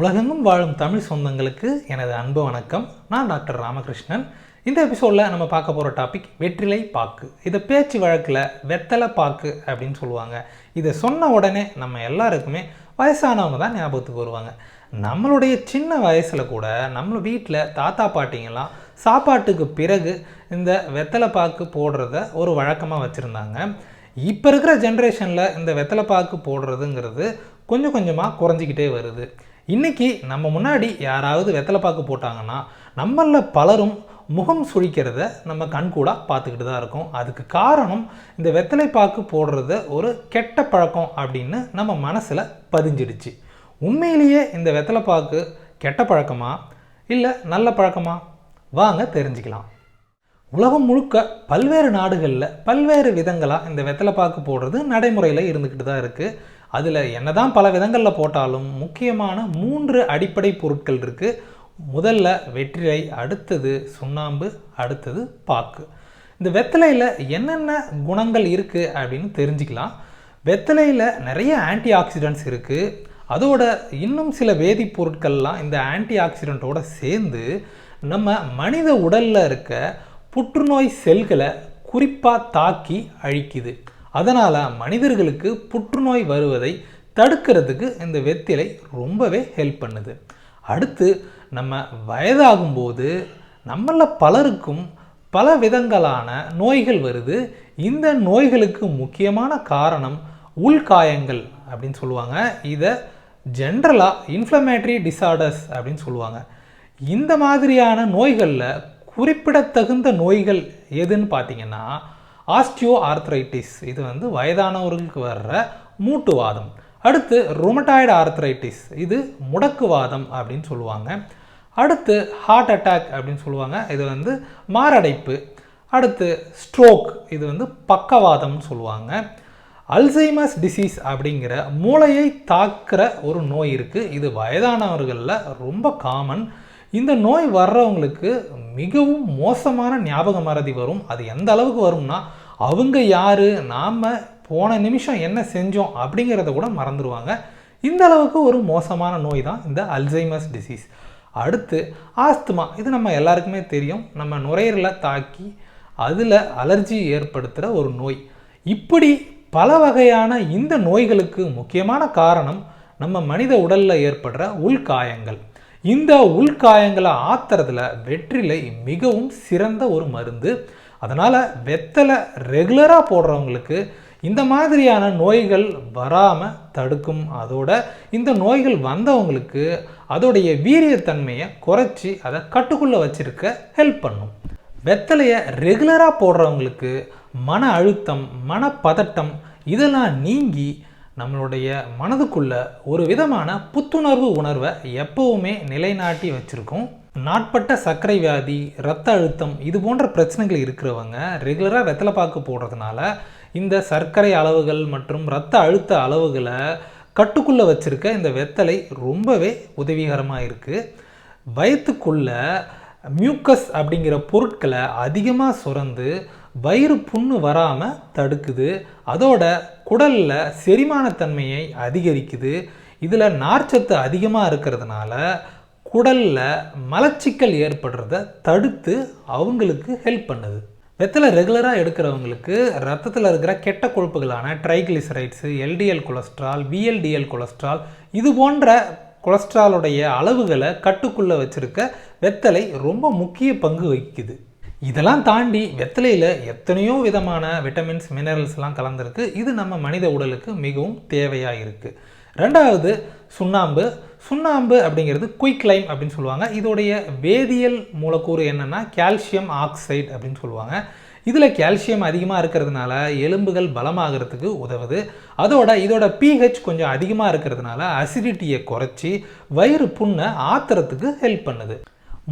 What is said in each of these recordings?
உலகெங்கும் வாழும் தமிழ் சொந்தங்களுக்கு எனது அன்பு வணக்கம். நான் டாக்டர் ராமகிருஷ்ணன். இந்த எபிசோடில் நம்ம பார்க்க போகிற டாபிக் வெற்றிலை பாக்கு. இதை பேச்சு வழக்கில் வெத்தலை பாக்கு அப்படின்னு சொல்லுவாங்க. இதை சொன்ன உடனே நம்ம எல்லாருக்குமே வயசானவங்க தான் ஞாபகத்துக்கு வருவாங்க. நம்மளுடைய சின்ன வயசில் கூட நம்ம வீட்டில் தாத்தா பாட்டிங்கெல்லாம் சாப்பாட்டுக்கு பிறகு இந்த வெத்தலை பாக்கு போடுறத ஒரு வழக்கமாக வச்சுருந்தாங்க. இப்போ இருக்கிற ஜென்ரேஷனில் இந்த வெத்தலை பாக்கு போடுறதுங்கிறது கொஞ்சம் கொஞ்சமாக குறைஞ்சிக்கிட்டே வருது. இன்றைக்கி நம்ம முன்னாடி யாராவது வெத்தலை பாக்கு போட்டாங்கன்னா நம்மளில் பலரும் முகம் சுழிக்கிறத நம்ம கண்கூடாக பார்த்துக்கிட்டு தான் இருக்கோம். அதுக்கு காரணம் இந்த வெத்தலை பாக்கு போடுறத ஒரு கெட்ட பழக்கம் அப்படின்னு நம்ம மனசில் பதிஞ்சிடுச்சு. உண்மையிலேயே இந்த வெத்தலை பாக்கு கெட்ட பழக்கமா இல்லை நல்ல பழக்கமா? வாங்க தெரிஞ்சுக்கலாம். உலகம் முழுக்க பல்வேறு நாடுகளில் பல்வேறு விதங்களாக இந்த வெத்தலை பாக்கு போடுறது நடைமுறையில் இருந்துக்கிட்டு தான் இருக்குது. அதில் என்னதான் பல விதங்களில் போட்டாலும் முக்கியமான 3 அடிப்படை பொருட்கள் இருக்குது. முதல்ல வெற்றிலை, அடுத்தது சுண்ணாம்பு, அடுத்தது பாக்கு. இந்த வெத்தலையில் என்னென்ன குணங்கள் இருக்குது அப்படின்னு தெரிஞ்சுக்கலாம். வெத்தலையில் நிறைய ஆன்டி ஆக்சிடென்ட்ஸ் இருக்குது. அதோட இன்னும் சில வேதிப்பொருட்கள்லாம் இந்த ஆன்டி ஆக்சிடென்ட்டோடு சேர்ந்து நம்ம மனித உடலில் இருக்க புற்றுநோய் செல்களை குறிப்பாக தாக்கி அழிக்குது. அதனால் மனிதர்களுக்கு புற்றுநோய் வருவதை தடுக்கிறதுக்கு இந்த வெத்திலை ரொம்பவே ஹெல்ப் பண்ணுது. அடுத்து நம்ம வயதாகும்போது நம்மள பலருக்கும் பல விதங்களான நோய்கள் வருது. இந்த நோய்களுக்கு முக்கியமான காரணம் உள்காயங்கள் அப்படின்னு சொல்லுவாங்க. இதை ஜென்ரலாக இன்ஃப்ளமேட்டரி டிசார்டர்ஸ் அப்படின்னு சொல்லுவாங்க. இந்த மாதிரியான நோய்களில் குறிப்பிடத்தகுந்த நோய்கள் எதுன்னு பார்த்தீங்கன்னா ஆஸ்டியோ ஆர்த்ரைட்டிஸ். இது வயதானவர்களுக்கு வர்ற மூட்டுவாதம். அடுத்து ருமட்டாய்டு ஆர்த்ரைட்டிஸ், இது முடக்குவாதம் அப்படின்னு சொல்லுவாங்க. அடுத்து ஹார்ட் அட்டாக் அப்படின்னு சொல்லுவாங்க. இது மாரடைப்பு. அடுத்து ஸ்ட்ரோக், இது பக்கவாதம்னு சொல்லுவாங்க. அல்சைமர்ஸ் டிசீஸ் அப்படிங்கிற மூளையை தாக்குற ஒரு நோய் இருக்குது. இது வயதானவர்களில் ரொம்ப காமன். இந்த நோய் வர்றவங்களுக்கு மிகவும் மோசமான ஞாபக மறதி வரும். அது எந்த அளவுக்கு வரும்னா அவங்க யார், நாம் போன நிமிஷம் என்ன செஞ்சோம் அப்படிங்கிறத கூட மறந்துடுவாங்க. இந்த அளவுக்கு ஒரு மோசமான நோய் தான் இந்த அல்சைமர்ஸ் டிசீஸ். அடுத்து ஆஸ்துமா. இது நம்ம எல்லாருக்குமே தெரியும். நம்ம நுரையீரலை தாக்கி அதில் அலர்ஜி ஏற்படுத்துகிற ஒரு நோய். இப்படி பல வகையான இந்த நோய்களுக்கு முக்கியமான காரணம் நம்ம மனித உடலில் ஏற்படுற உள்காயங்கள். இந்த உள்காயங்களை ஆத்துறதுல வெற்றிலை மிகவும் சிறந்த ஒரு மருந்து. அதனால் வெத்தலை ரெகுலராக போடுறவங்களுக்கு இந்த மாதிரியான நோய்கள் வராமல் தடுக்கும். அதோட இந்த நோய்கள் வந்தவங்களுக்கு அதோடைய வீரியத்தன்மையை குறைச்சி அதை கட்டுக்குள்ளே வச்சிருக்க ஹெல்ப் பண்ணும். வெத்தலையை ரெகுலராக போடுறவங்களுக்கு மன அழுத்தம், மனப்பதட்டம் இதெல்லாம் நீங்கி நம்மளுடைய மனதுக்குள்ள ஒரு விதமான புத்துணர்வு உணர்வை எப்பவுமே நிலைநாட்டி வச்சுருக்கோம். நாட்பட்ட சர்க்கரை வியாதி, இரத்த அழுத்தம் இது போன்ற பிரச்சனைகள் இருக்கிறவங்க ரெகுலராக வெத்தலை பாக்கு போடுறதுனால இந்த சர்க்கரை அளவுகள் மற்றும் இரத்த அழுத்த அளவுகளை கட்டுக்குள்ளே வச்சுருக்க இந்த வெத்தலை ரொம்பவே உதவிகரமாக இருக்குது. வயிற்றுக்குள்ள மியூக்கஸ் அப்படிங்கிற பொருட்களை அதிகமாக சுரந்து வயிறு புண்ணு வராமல் தடுக்குது. அதோட குடலில் செரிமானத்தன்மையை அதிகரிக்குது. இதில் நார்ச்சத்து அதிகமாக இருக்கிறதுனால குடலில் மலச்சிக்கல் ஏற்படுறத தடுத்து அவங்களுக்கு ஹெல்ப் பண்ணுது. வெத்தலை ரெகுலராக எடுக்கிறவங்களுக்கு ரத்தத்தில் இருக்கிற கெட்ட கொழுப்புகளான ட்ரைகிளிசரைட்ஸு, எல்டிஎல் கொலஸ்ட்ரால், விஎல்டிஎல் கொலஸ்ட்ரால் இது போன்ற கொலஸ்ட்ராலுடைய அளவுகளை கட்டுக்குள்ளே வச்சுருக்க வெத்தலை ரொம்ப முக்கிய பங்கு வகிக்குது. இதெல்லாம் தாண்டி வெத்தலையில் எத்தனையோ விதமான விட்டமின்ஸ், மினரல்ஸ்லாம் கலந்துருக்கு. இது நம்ம மனித உடலுக்கு மிகவும் தேவையாக இருக்குது. ரெண்டாவது சுண்ணாம்பு. சுண்ணாம்பு அப்படிங்கிறது குயிக் லைம் அப்படின்னு சொல்லுவாங்க. இதோடைய வேதியியல் மூலக்கூறு என்னென்னா கால்சியம் ஆக்சைடு அப்படின்னு சொல்லுவாங்க. இதில் கால்சியம் அதிகமாக இருக்கிறதுனால எலும்புகள் பலமாகிறதுக்கு உதவுது. இதோட pH கொஞ்சம் அதிகமாக இருக்கிறதுனால அசிடிட்டியை குறைச்சி வயிறு புண்ணை ஆத்துறதுக்கு ஹெல்ப் பண்ணுது.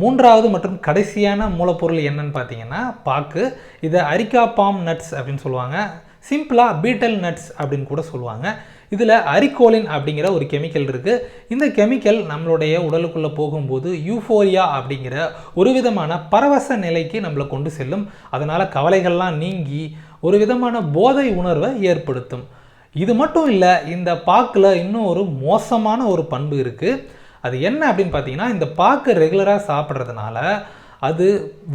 மூன்றாவது மற்றும் கடைசியான மூலப்பொருள் என்னன்னு பார்த்தீங்கன்னா பாக்கு. இதை அரிக்கா பாம் நட்ஸ் அப்படின்னு சொல்லுவாங்க. சிம்பிளாக பீட்டல் நட்ஸ் அப்படின்னு கூட சொல்லுவாங்க. இதில் அரிக்கோலின் அப்படிங்கிற ஒரு கெமிக்கல் இருக்குது. இந்த கெமிக்கல் நம்மளுடைய உடலுக்குள்ளே போகும்போது யூஃபோரியா அப்படிங்கிற ஒரு விதமான பரவச நிலைக்கு நம்மளை கொண்டு செல்லும். அதனால் கவலைகள்லாம் நீங்கி ஒரு விதமான போதை உணர்வை ஏற்படுத்தும். இது மட்டும் இல்லை, இந்த பாக்கில் இன்னும் ஒரு மோசமான ஒரு பண்பு இருக்குது. அது என்ன அப்படின்னு பார்த்தீங்கன்னா, இந்த பாக்கு ரெகுலராக சாப்பிட்றதுனால அது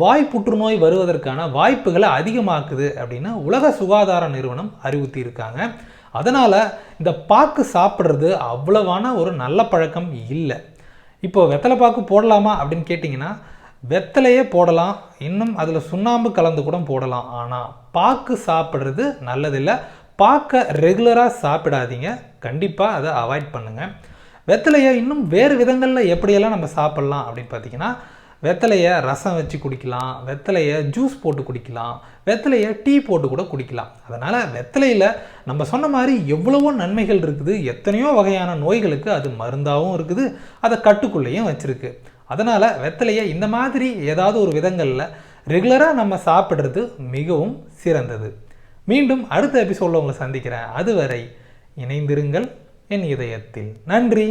வாய் புற்றுநோய் வருவதற்கான வாய்ப்புகளை அதிகமாக்குது அப்படின்னு உலக சுகாதார நிறுவனம் அறிவுறுத்தி இருக்காங்க. அதனால் இந்த பாக்கு சாப்பிட்றது அவ்வளவான ஒரு நல்ல பழக்கம் இல்லை. இப்போது வெத்தலை பாக்கு போடலாமா அப்படின்னு கேட்டிங்கன்னா, வெத்தலையே போடலாம், இன்னும் அதில் சுண்ணாம்பு கலந்து கூட போடலாம். ஆனால் பாக்கு சாப்பிட்றது நல்லதில்லை. பாக்கை ரெகுலராக சாப்பிடாதீங்க, கண்டிப்பாக அதை அவாய்ட் பண்ணுங்கள். வெத்தலையை இன்னும் வேறு விதங்களில் எப்படியெல்லாம் நம்ம சாப்பிட்லாம் அப்படின்னு பார்த்தீங்கன்னா, வெத்தலையை ரசம் வச்சு குடிக்கலாம், வெத்தலையை ஜூஸ் போட்டு குடிக்கலாம், வெத்தலையை டீ போட்டு கூட குடிக்கலாம். அதனால் வெத்தலையில் நம்ம சொன்ன மாதிரி எவ்வளவோ நன்மைகள் இருக்குது. எத்தனையோ வகையான நோய்களுக்கு அது மருந்தாகவும் இருக்குது, அதை கட்டுக்குள்ளேயும் வச்சுருக்கு. அதனால் வெத்தலையை இந்த மாதிரி ஏதாவது ஒரு விதங்களில் ரெகுலராக நம்ம சாப்பிட்றது மிகவும் சிறந்தது. மீண்டும் அடுத்த எபிசோடில் உங்களை சந்திக்கிறேன். அதுவரை இணைந்திருங்கள் என் இதயத்தில். நன்றி.